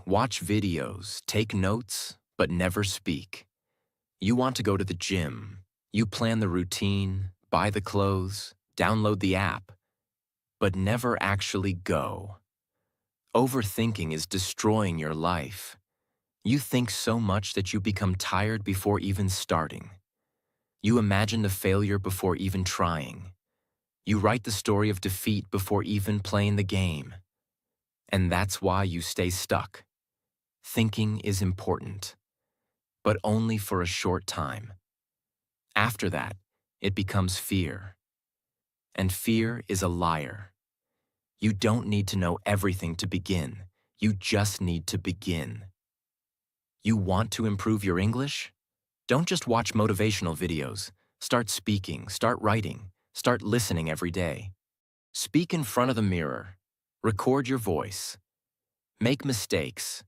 Watch videos, take notes, but never speak. You want to go to the gym. You plan the routine, buy the clothes, download the app, but never actually go. Overthinking is destroying your life. You think so much that you become tired before even starting. You imagine the failure before even trying. You write the story of defeat before even playing the game. And that's why you stay stuck. Thinking is important, but only for a short time. After that, it becomes fear. And fear is a liar. You don't need to know everything to begin. You just need to begin. You want to improve your English? Don't just watch motivational videos. Start speaking, start writing, start listening every day. Speak in front of the mirror. Record your voice. Make mistakes.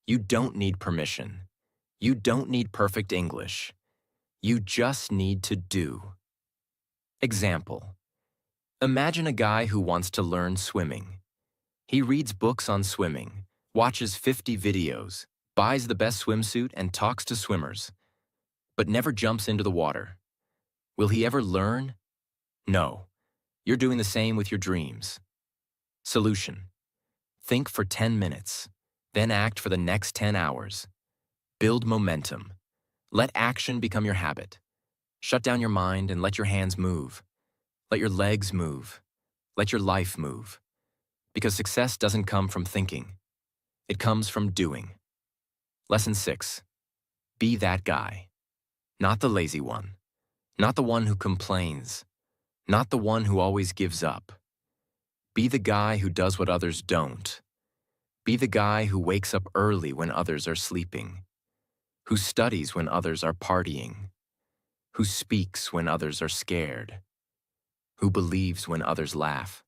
You don't need permission. You don't need perfect English. You just need to do. Example. Imagine a guy who wants to learn swimming. He reads books on swimming, watches 50 videos, buys the best swimsuit and talks to swimmers, but never jumps into the water. Will he ever learn? No. You're doing the same with your dreams. Solution. Think for 10 minutes, then act for the next 10 hours. Build momentum. Let action become your habit. Shut down your mind and let your hands move. Let your legs move. Let your life move. Because success doesn't come from thinking. It comes from doing. Lesson 6. Be that guy. Not the lazy one. Not the one who complains. Not the one who always gives up. Be the guy who does what others don't. Be the guy who wakes up early when others are sleeping. Who studies when others are partying. Who speaks when others are scared. Who believes when others laugh.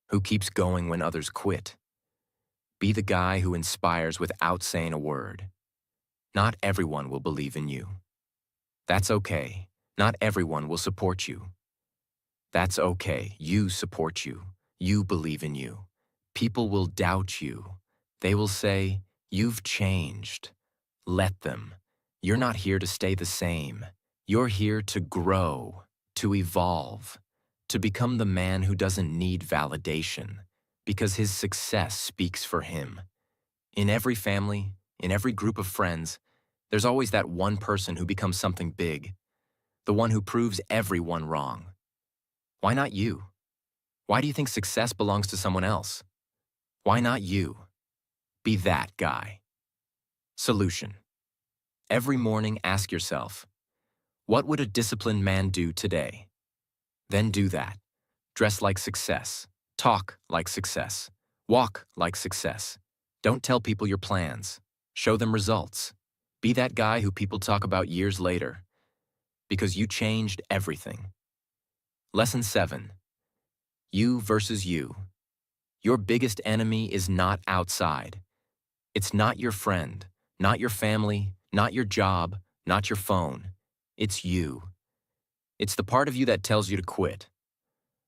Who keeps going when others quit. Be the guy who inspires without saying a word. Not everyone will believe in you. That's okay. Not everyone will support you. That's okay. You support you. You believe in you. People will doubt you. They will say, "You've changed." Let them. You're not here to stay the same. You're here to grow, to evolve, to become the man who doesn't need validation, because his success speaks for him. In every family, in every group of friends, there's always that one person who becomes something big, the one who proves everyone wrong. Why not you? Why do you think success belongs to someone else? Why not you? Be that guy. Solution. Every morning, ask yourself, what would a disciplined man do today? Then do that. Dress like success. Talk like success. Walk like success. Don't tell people your plans. Show them results. Be that guy who people talk about years later, because you changed everything. Lesson 7. You versus you. Your biggest enemy is not outside. It's not your friend, not your family, not your job, not your phone. It's you. It's the part of you that tells you to quit.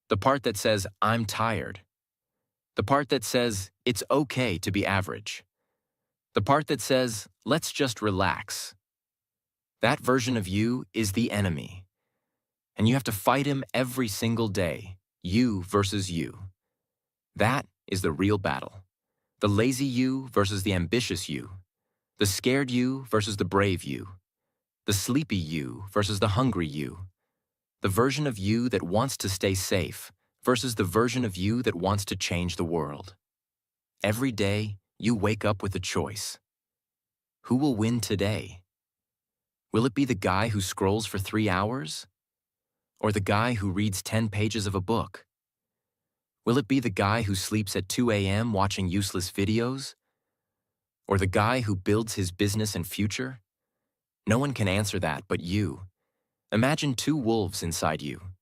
The part that says, "I'm tired." The part that says, "It's okay to be average." The part that says, "Let's just relax." That version of you is the enemy. And you have to fight him every single day, you versus you. That is the real battle. The lazy you versus the ambitious you. The scared you versus the brave you. The sleepy you versus the hungry you. The version of you that wants to stay safe versus the version of you that wants to change the world. Every day, you wake up with a choice. Who will win today? Will it be the guy who scrolls for 3 hours? Or the guy who reads 10 pages of a book? Will it be the guy who sleeps at 2 a.m. watching useless videos? Or the guy who builds his business and future? No one can answer that but you. Imagine 2 wolves inside you.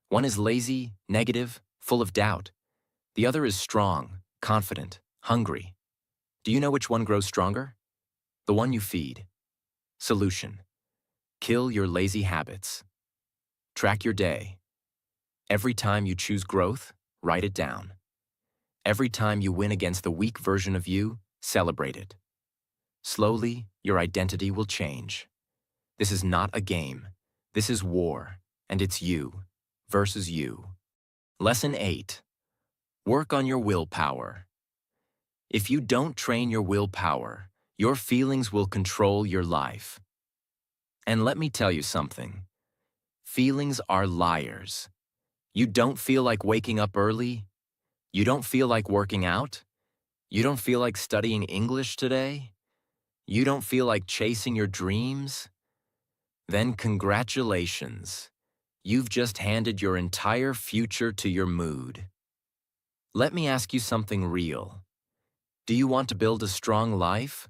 One is lazy, negative, full of doubt. The other is strong, confident, hungry. Do you know which one grows stronger? The one you feed. Solution. Kill your lazy habits. Track your day. Every time you choose growth, write it down. Every time you win against the weak version of you, Celebrate it. Slowly, your identity will change. This is not a game. This is war, and it's you versus you. Lesson 8. Work on your willpower. If you don't train your willpower, your feelings will control your life. And let me tell you something. Feelings are liars. You don't feel like waking up early? You don't feel like working out? You don't feel like studying English today? You don't feel like chasing your dreams? Then congratulations. You've just handed your entire future to your mood. Let me ask you something real. Do you want to build a strong life?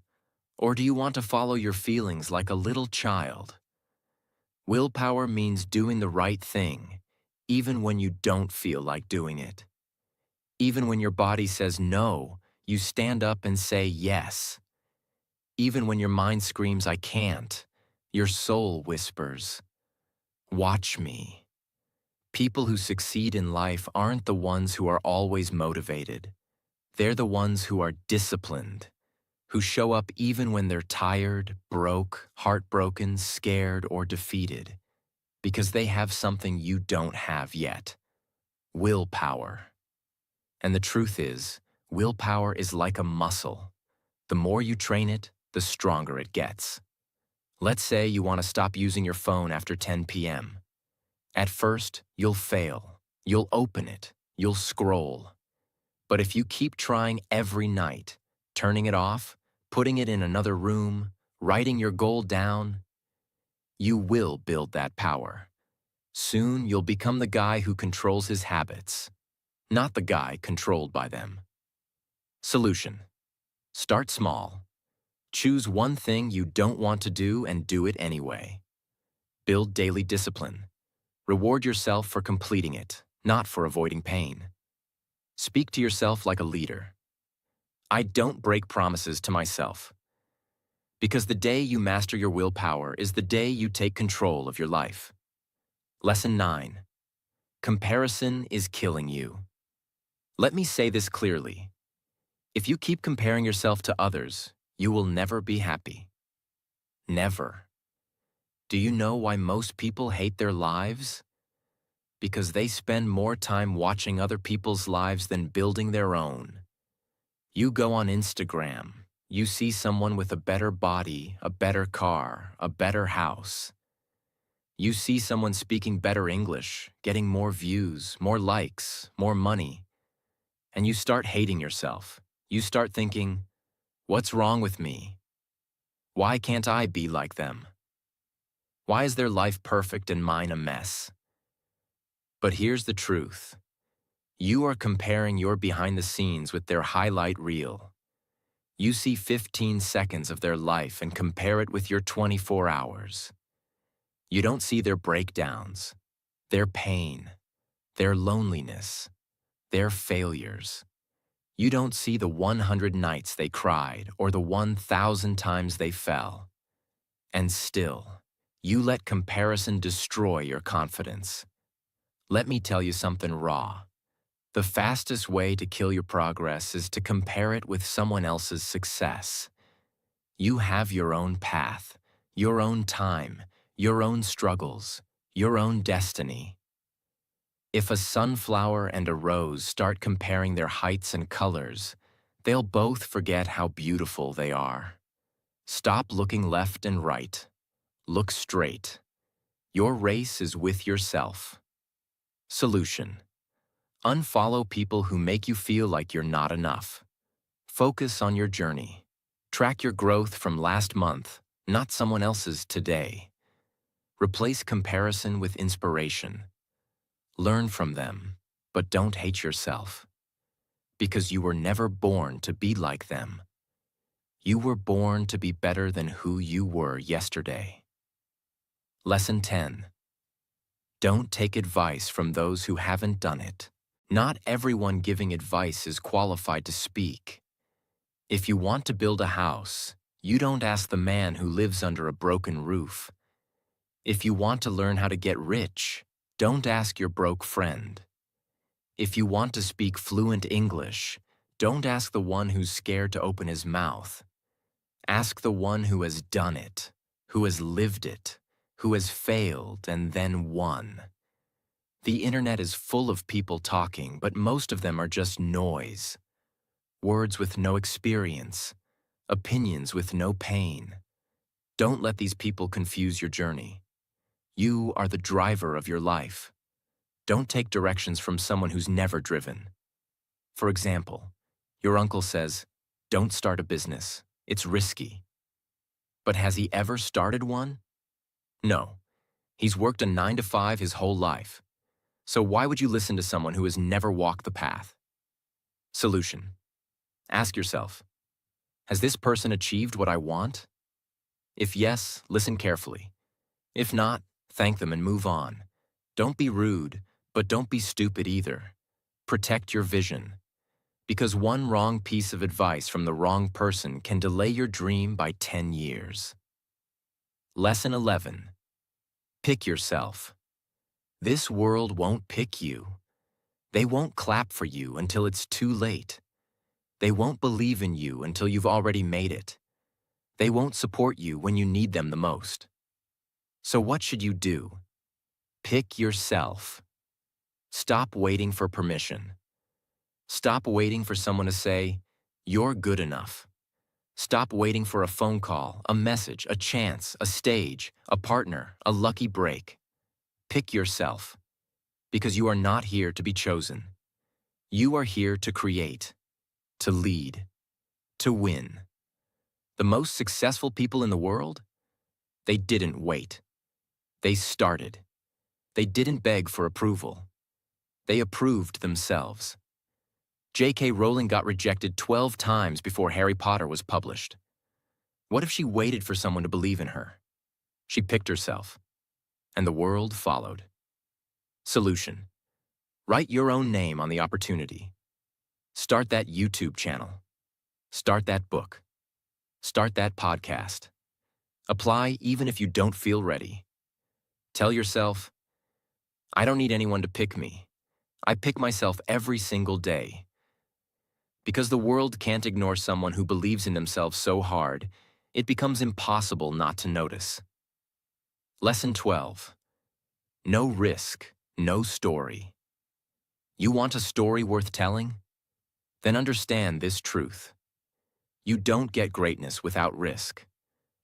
Or do you want to follow your feelings like a little child? Willpower means doing the right thing, even when you don't feel like doing it. Even when your body says no, you stand up and say yes. Even when your mind screams, I can't, your soul whispers, watch me. People who succeed in life aren't the ones who are always motivated. They're the ones who are disciplined, who show up even when they're tired, broke, heartbroken, scared, or defeated, because they have something you don't have yet: willpower. And the truth is, willpower is like a muscle. The more you train it, the stronger it gets. Let's say you want to stop using your phone after 10 p.m. At first, you'll fail. You'll open it. You'll scroll. But if you keep trying every night, turning it off, putting it in another room, writing your goal down, you will build that power. Soon, you'll become the guy who controls his habits, not the guy controlled by them. Solution: start small. Choose one thing you don't want to do and do it anyway. Build daily discipline. Reward yourself for completing it, not for avoiding pain. Speak to yourself like a leader. I don't break promises to myself. Because the day you master your willpower is the day you take control of your life. Lesson 9. Comparison is killing you. Let me say this clearly. If you keep comparing yourself to others, you will never be happy. Never. Do you know why most people hate their lives? Because they spend more time watching other people's lives than building their own. You go on Instagram, you see someone with a better body, a better car, a better house. You see someone speaking better English, getting more views, more likes, more money. And you start hating yourself. You start thinking, what's wrong with me? Why can't I be like them? Why is their life perfect and mine a mess? But here's the truth. You are comparing your behind the scenes with their highlight reel. You see 15 seconds of their life and compare it with your 24 hours. You don't see their breakdowns, their pain, their loneliness, their failures. You don't see the 100 nights they cried or the 1,000 times they fell. And still, you let comparison destroy your confidence. Let me tell you something raw. The fastest way to kill your progress is to compare it with someone else's success. You have your own path, your own time, your own struggles, your own destiny. If a sunflower and a rose start comparing their heights and colors, they'll both forget how beautiful they are. Stop looking left and right. Look straight. Your race is with yourself. Solution: unfollow people who make you feel like you're not enough. Focus on your journey. Track your growth from last month, not someone else's today. Replace comparison with inspiration. Learn from them, but don't hate yourself. Because you were never born to be like them. You were born to be better than who you were yesterday. Lesson 10. Don't take advice from those who haven't done it. Not everyone giving advice is qualified to speak. If you want to build a house, you don't ask the man who lives under a broken roof. If you want to learn how to get rich, don't ask your broke friend. If you want to speak fluent English, Don't ask the one who's scared to open his mouth. Ask the one who has done it, who has lived it, who has failed and then won. The internet is full of people talking, but most of them are just noise. Words with no experience, opinions with no pain. Don't let these people confuse your journey. You are the driver of your life. Don't take directions from someone who's never driven. For example, your uncle says, "Don't start a business. It's risky." But has he ever started one? No. He's worked a 9 to 5 his whole life. So why would you listen to someone who has never walked the path? Solution. Ask yourself, has this person achieved what I want? If yes, listen carefully. If not, thank them and move on. Don't be rude, but don't be stupid either. Protect your vision. Because one wrong piece of advice from the wrong person can delay your dream by 10 years. Lesson 11. Pick yourself. This world won't pick you. They won't clap for you until it's too late. They won't believe in you until you've already made it. They won't support you when you need them the most. So what should you do? Pick yourself. Stop waiting for permission. Stop waiting for someone to say, "You're good enough." Stop waiting for a phone call, a message, a chance, a stage, a partner, a lucky break. Pick yourself, because you are not here to be chosen. You are here to create, to lead, to win. The most successful people in the world? They didn't wait. They started. They didn't beg for approval. They approved themselves. J.K. Rowling got rejected 12 times before Harry Potter was published. What if she waited for someone to believe in her? She picked herself, and the world followed. Solution. Write your own name on the opportunity. Start that YouTube channel. Start that book. Start that podcast. Apply even if you don't feel ready. Tell yourself, I don't need anyone to pick me. I pick myself every single day. Because the world can't ignore someone who believes in themselves so hard, it becomes impossible not to notice. Lesson 12. No risk, no story. You want a story worth telling? Then understand this truth. You don't get greatness without risk.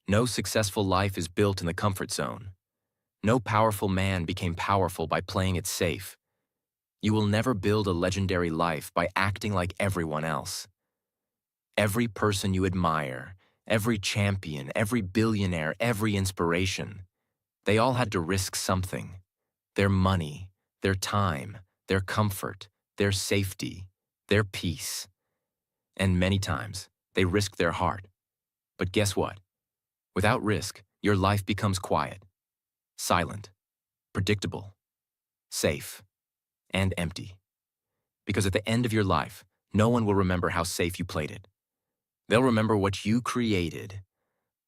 No successful life is built in the comfort zone. No powerful man became powerful by playing it safe. You will never build a legendary life by acting like everyone else. Every person you admire, every champion, every billionaire, every inspiration, they all had to risk something. Their money, their time, their comfort, their safety, their peace. And many times, they risked their heart. But guess what? Without risk, your life becomes quiet, silent, predictable, safe, and empty. Because at the end of your life, no one will remember how safe you played it. They'll remember what you created,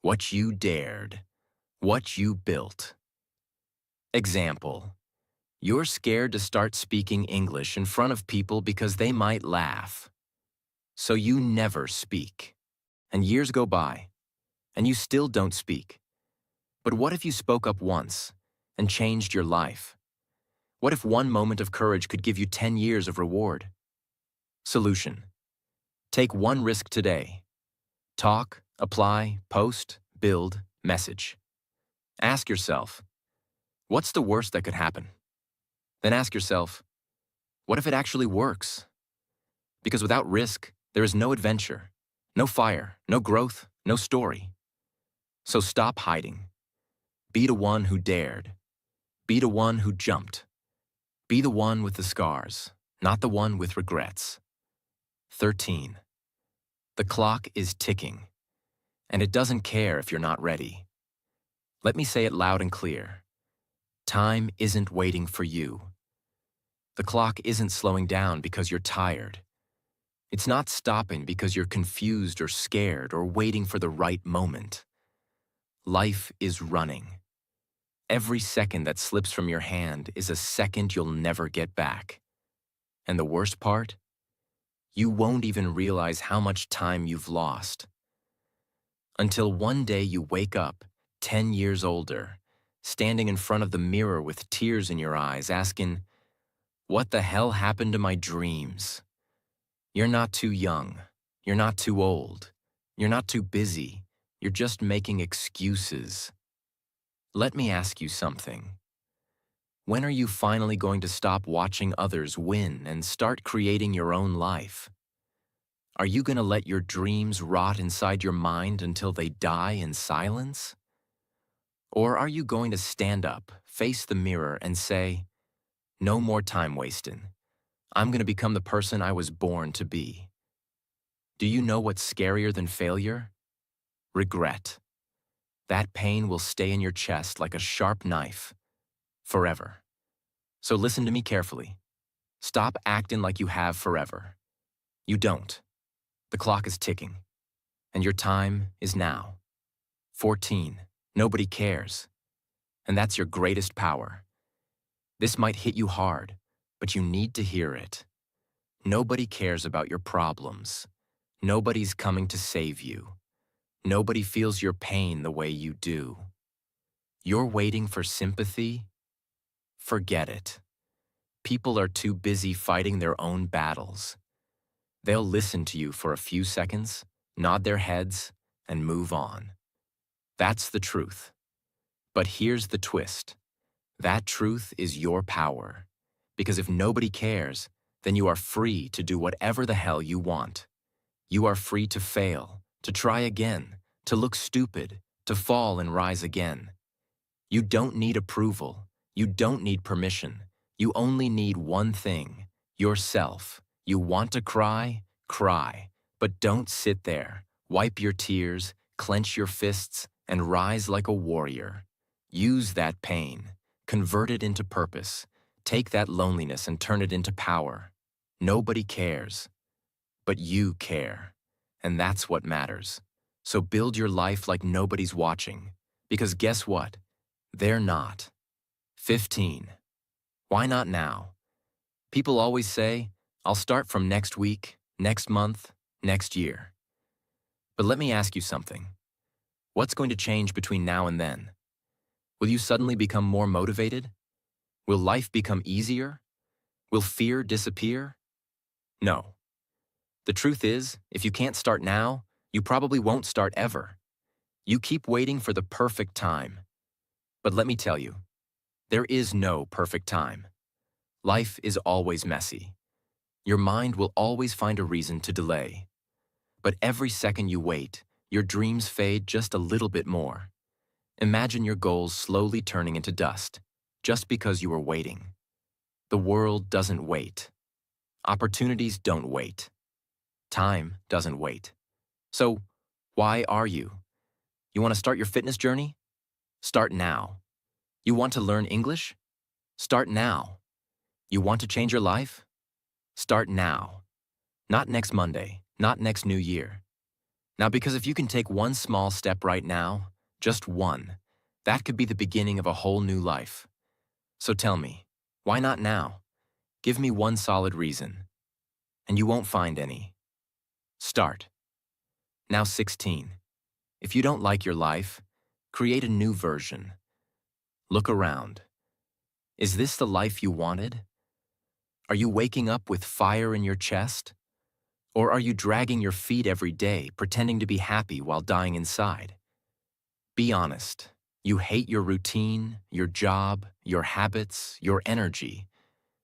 what you dared, what you built. Example. You're scared to start speaking English in front of people because they might laugh. So you never speak. And years go by, and you still don't speak. But what if you spoke up once and changed your life? What if one moment of courage could give you 10 years of reward? Solution. Take one risk today. Talk, apply, post, build, message. Ask yourself, what's the worst that could happen? Then ask yourself, what if it actually works? Because without risk, there is no adventure, no fire, no growth, no story. So stop hiding. Be the one who dared. Be the one who jumped. Be the one with the scars, not the one with regrets. 13. The clock is ticking, and it doesn't care if you're not ready. Let me say it loud and clear. Time isn't waiting for you. The clock isn't slowing down because you're tired. It's not stopping because you're confused or scared or waiting for the right moment. Life is running. Every second that slips from your hand is a second you'll never get back. And the worst part? You won't even realize how much time you've lost. Until one day you wake up, 10 years older, standing in front of the mirror with tears in your eyes, asking, "What the hell happened to my dreams?" You're not too young. You're not too old. You're not too busy. You're just making excuses. Let me ask you something. When are you finally going to stop watching others win and start creating your own life? Are you going to let your dreams rot inside your mind until they die in silence? Or are you going to stand up, face the mirror, and say, "No more time wasting. I'm going to become the person I was born to be"? Do you know what's scarier than failure? Regret. That pain will stay in your chest like a sharp knife, forever. So listen to me carefully. Stop acting like you have forever. You don't. The clock is ticking, and your time is now. 14. Nobody cares. And that's your greatest power. This might hit you hard, but you need to hear it. Nobody cares about your problems. Nobody's coming to save you. Nobody feels your pain the way you do. You're waiting for sympathy? Forget it. People are too busy fighting their own battles. They'll listen to you for a few seconds, nod their heads, and move on. That's the truth. But here's the twist. That truth is your power. Because if nobody cares, then you are free to do whatever the hell you want. You are free to fail, to try again, to look stupid, to fall and rise again. You don't need approval. You don't need permission. You only need one thing, yourself. You want to cry? Cry. But don't sit there. Wipe your tears, clench your fists, and rise like a warrior. Use that pain. Convert it into purpose. Take that loneliness and turn it into power. Nobody cares. But you care. And that's what matters. So build your life like nobody's watching. Because guess what? They're not. 15. Why not now? People always say, "I'll start from next week, next month, next year." But let me ask you something. What's going to change between now and then? Will you suddenly become more motivated? Will life become easier? Will fear disappear? No. The truth is, if you can't start now, you probably won't start ever. You keep waiting for the perfect time. But let me tell you, there is no perfect time. Life is always messy. Your mind will always find a reason to delay. But every second you wait, your dreams fade just a little bit more. Imagine your goals slowly turning into dust, just because you were waiting. The world doesn't wait. Opportunities don't wait. Time doesn't wait. So, why are you? You want to start your fitness journey? Start now. You want to learn English? Start now. You want to change your life? Start now. Not next Monday, not next New Year. Now, because if you can take one small step right now, just one, that could be the beginning of a whole new life. So tell me, why not now? Give me one solid reason. And you won't find any. Start. Now 16. If you don't like your life, create a new version. Look around. Is this the life you wanted? Are you waking up with fire in your chest? Or are you dragging your feet every day, pretending to be happy while dying inside? Be honest. You hate your routine, your job, your habits, your energy,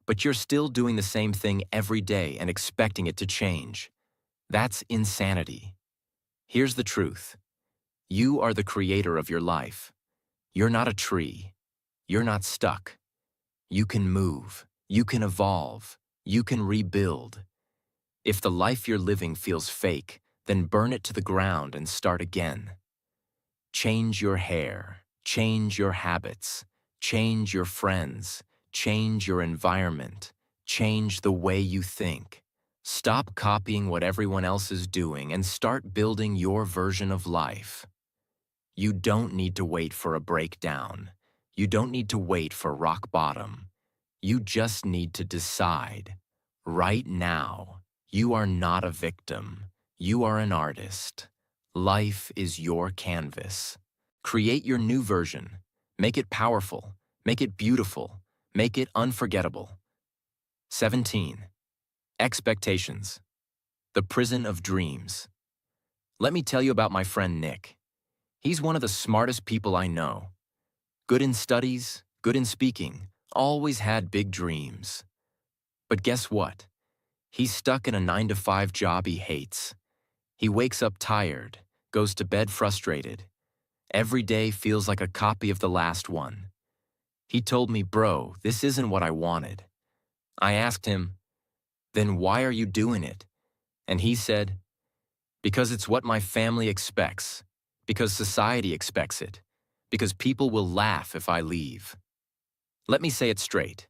but you're still doing the same thing every day and expecting it to change. That's insanity. Here's the truth. You are the creator of your life. You're not a tree. You're not stuck. You can move. You can evolve. You can rebuild. If the life you're living feels fake, then burn it to the ground and start again. Change your hair. Change your habits. Change your friends. Change your environment. Change the way you think. Stop copying what everyone else is doing and start building your version of life. You don't need to wait for a breakdown. You don't need to wait for rock bottom. You just need to decide. Right now. You are not a victim. You are an artist. Life is your canvas. Create your new version. Make it powerful. Make it beautiful. Make it unforgettable. 17. Expectations. The prison of dreams. Let me tell you about my friend Nick. He's one of the smartest people I know. Good in studies, good in speaking, always had big dreams. But guess what? He's stuck in a 9-to-5 job he hates. He wakes up tired, goes to bed frustrated. Every day feels like a copy of the last one. He told me, "Bro, this isn't what I wanted." I asked him, "Then why are you doing it?" And he said, "Because it's what my family expects, because society expects it, because people will laugh if I leave." Let me say it straight.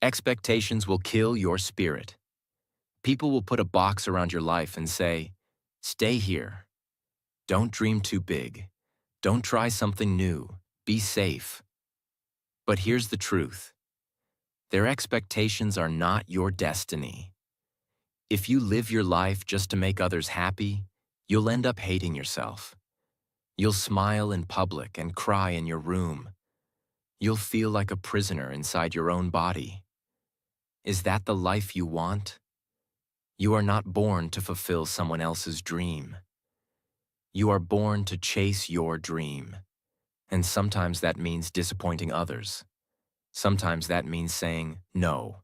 Expectations will kill your spirit. People will put a box around your life and say, "Stay here. Don't dream too big. Don't try something new. Be safe." But here's the truth. Their expectations are not your destiny. If you live your life just to make others happy, you'll end up hating yourself. You'll smile in public and cry in your room. You'll feel like a prisoner inside your own body. Is that the life you want? You are not born to fulfill someone else's dream. You are born to chase your dream. And sometimes that means disappointing others. Sometimes that means saying no.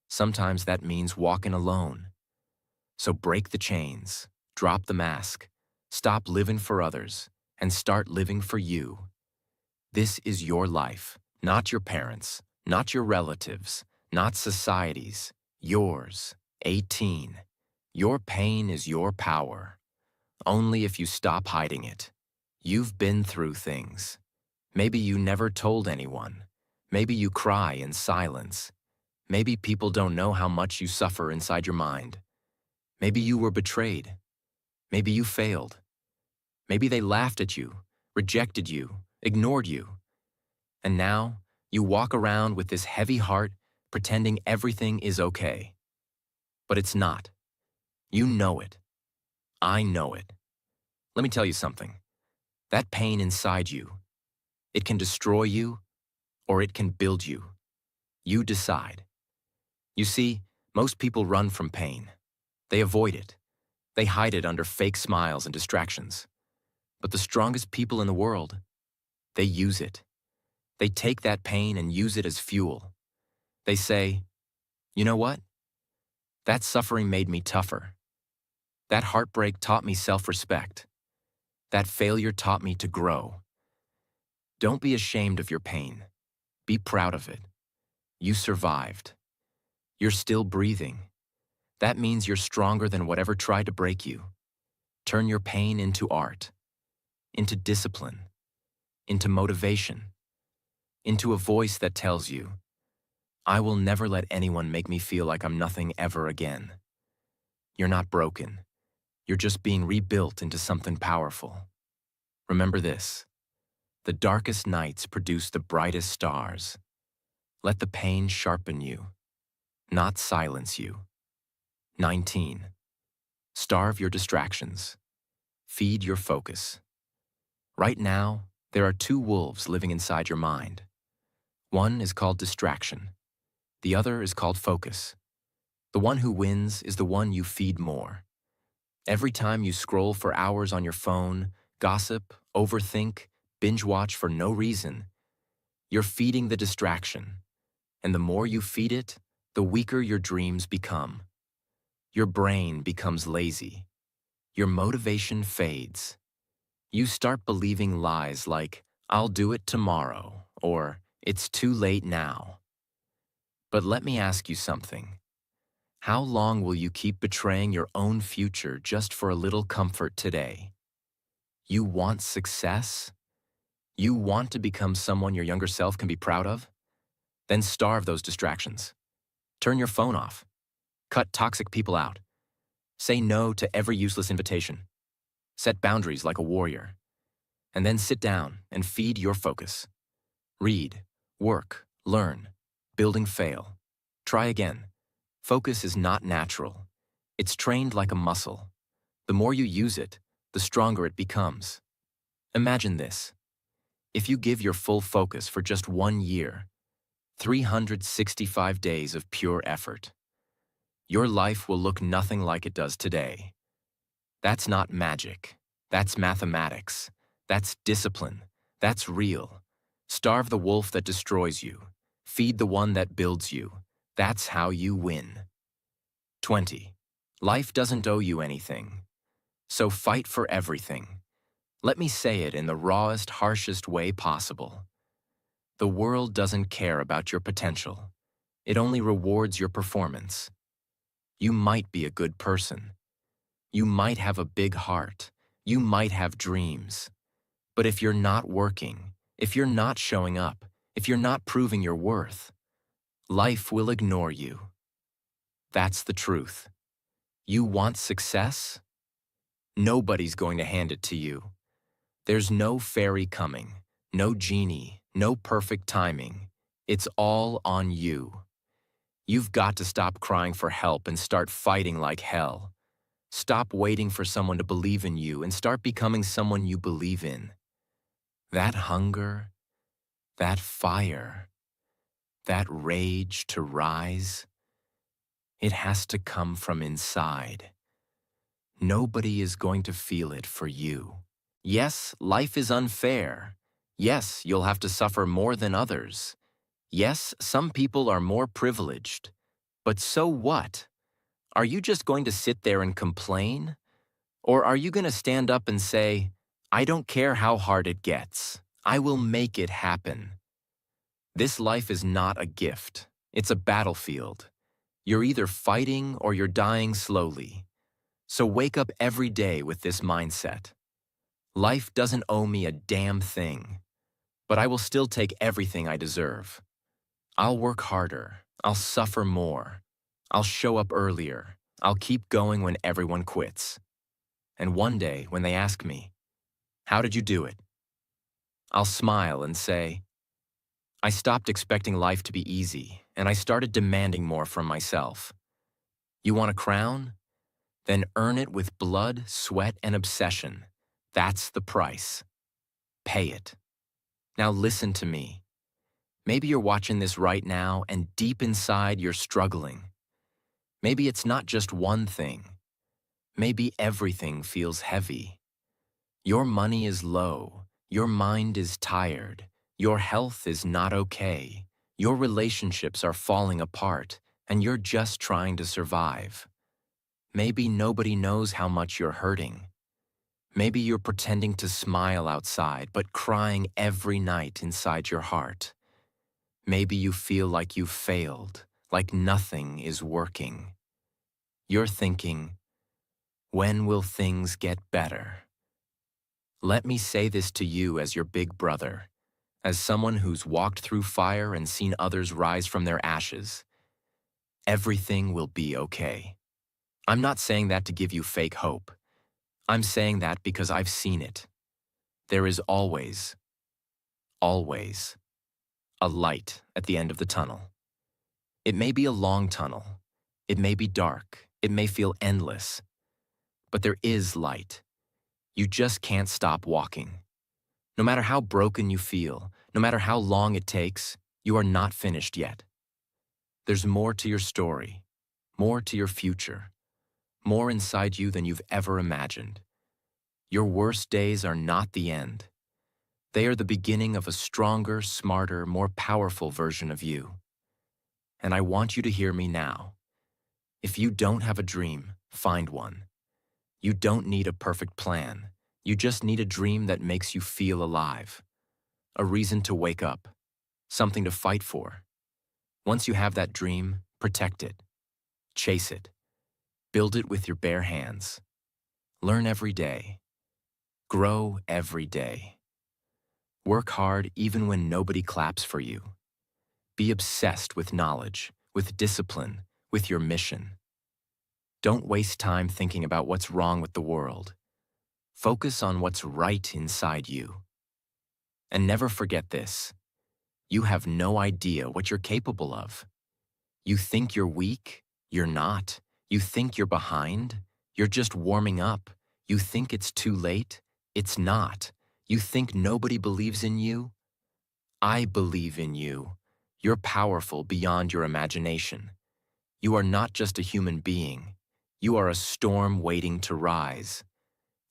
Sometimes that means walking alone. So break the chains, drop the mask, stop living for others, and start living for you. This is your life, not your parents', not your relatives', not society's, yours. 18. Your pain is your power. Only if you stop hiding it. You've been through things. Maybe you never told anyone. Maybe you cry in silence. Maybe people don't know how much you suffer inside your mind. Maybe you were betrayed. Maybe you failed. Maybe they laughed at you, rejected you, ignored you. And now, you walk around with this heavy heart, pretending everything is okay. But it's not. You know it. I know it. Let me tell you something. That pain inside you, it can destroy you, or it can build you. You decide. You see, most people run from pain. They avoid it. They hide it under fake smiles and distractions. But the strongest people in the world, they use it. They take that pain and use it as fuel. They say, "You know what? That suffering made me tougher. That heartbreak taught me self-respect. That failure taught me to grow." Don't be ashamed of your pain. Be proud of it. You survived. You're still breathing. That means you're stronger than whatever tried to break you. Turn your pain into art, into discipline, into motivation, into a voice that tells you, "I will never let anyone make me feel like I'm nothing ever again." You're not broken. You're just being rebuilt into something powerful. Remember this. The darkest nights produce the brightest stars. Let the pain sharpen you, not silence you. 19. Starve your distractions. Feed your focus. Right now, there are two wolves living inside your mind. One is called distraction. The other is called focus. The one who wins is the one you feed more. Every time you scroll for hours on your phone, gossip, overthink, binge watch for no reason, you're feeding the distraction. And the more you feed it, the weaker your dreams become. Your brain becomes lazy. Your motivation fades. You start believing lies like, "I'll do it tomorrow," or "It's too late now." But let me ask you something. How long will you keep betraying your own future just for a little comfort today? You want success? You want to become someone your younger self can be proud of? Then starve those distractions. Turn your phone off. Cut toxic people out. Say no to every useless invitation. Set boundaries like a warrior. And then sit down and feed your focus. Read, work, learn, building fail. Try again. Focus is not natural. It's trained like a muscle. The more you use it, the stronger it becomes. Imagine this. If you give your full focus for just 1 year, 365 days of pure effort, your life will look nothing like it does today. That's not magic. That's mathematics. That's discipline. That's real. Starve the wolf that destroys you. Feed the one that builds you. That's how you win. 20. Life doesn't owe you anything. So fight for everything. Let me say it in the rawest, harshest way possible. The world doesn't care about your potential. It only rewards your performance. You might be a good person. You might have a big heart. You might have dreams. But if you're not working, if you're not showing up, if you're not proving your worth, life will ignore you. That's the truth. You want success? Nobody's going to hand it to you. There's no fairy coming, no genie, no perfect timing. It's all on you. You've got to stop crying for help and start fighting like hell. Stop waiting for someone to believe in you and start becoming someone you believe in. That hunger, that fire, that rage to rise, it has to come from inside. Nobody is going to feel it for you. Yes, life is unfair. Yes, you'll have to suffer more than others. Yes, some people are more privileged. But so what? Are you just going to sit there and complain? Or are you going to stand up and say, I don't care how hard it gets. I will make it happen. This life is not a gift. It's a battlefield. You're either fighting or you're dying slowly. So wake up every day with this mindset. Life doesn't owe me a damn thing, but I will still take everything I deserve. I'll work harder. I'll suffer more. I'll show up earlier. I'll keep going when everyone quits. And one day, when they ask me, how did you do it? I'll smile and say, I stopped expecting life to be easy, and I started demanding more from myself. You want a crown? Then earn it with blood, sweat, and obsession. That's the price. Pay it. Now listen to me. Maybe you're watching this right now, and deep inside you're struggling. Maybe it's not just one thing. Maybe everything feels heavy. Your money is low. Your mind is tired. Your health is not okay. Your relationships are falling apart, and you're just trying to survive. Maybe nobody knows how much you're hurting. Maybe you're pretending to smile outside, but crying every night inside your heart. Maybe you feel like you've failed, like nothing is working. You're thinking, when will things get better? Let me say this to you as your big brother, as someone who's walked through fire and seen others rise from their ashes. Everything will be okay. I'm not saying that to give you fake hope. I'm saying that because I've seen it. There is always, always, a light at the end of the tunnel. It may be a long tunnel. It may be dark. It may feel endless. But there is light. You just can't stop walking. No matter how broken you feel, no matter how long it takes, you are not finished yet. There's more to your story, more to your future, more inside you than you've ever imagined. Your worst days are not the end. They are the beginning of a stronger, smarter, more powerful version of you. And I want you to hear me now. If you don't have a dream, find one. You don't need a perfect plan. You just need a dream that makes you feel alive. A reason to wake up. Something to fight for. Once you have that dream, protect it. Chase it. Build it with your bare hands. Learn every day. Grow every day. Work hard even when nobody claps for you. Be obsessed with knowledge, with discipline, with your mission. Don't waste time thinking about what's wrong with the world. Focus on what's right inside you. And never forget this. You have no idea what you're capable of. You think you're weak, you're not. You think you're behind? You're just warming up. You think it's too late? It's not. You think nobody believes in you? I believe in you. You're powerful beyond your imagination. You are not just a human being. You are a storm waiting to rise.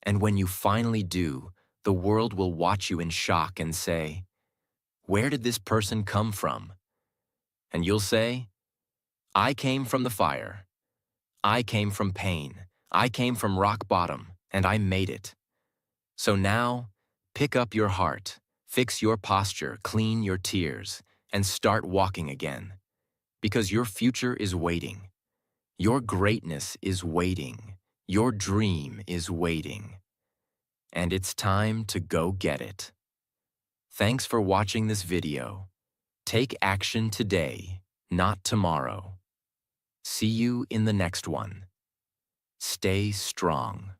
And when you finally do, the world will watch you in shock and say, "Where did this person come from?" And you'll say, "I came from the fire. I came from pain. I came from rock bottom, and I made it." So now, pick up your heart, fix your posture, clean your tears, and start walking again. Because your future is waiting. Your greatness is waiting. Your dream is waiting. And it's time to go get it. Thanks for watching this video. Take action today, not tomorrow. See you in the next one. Stay strong.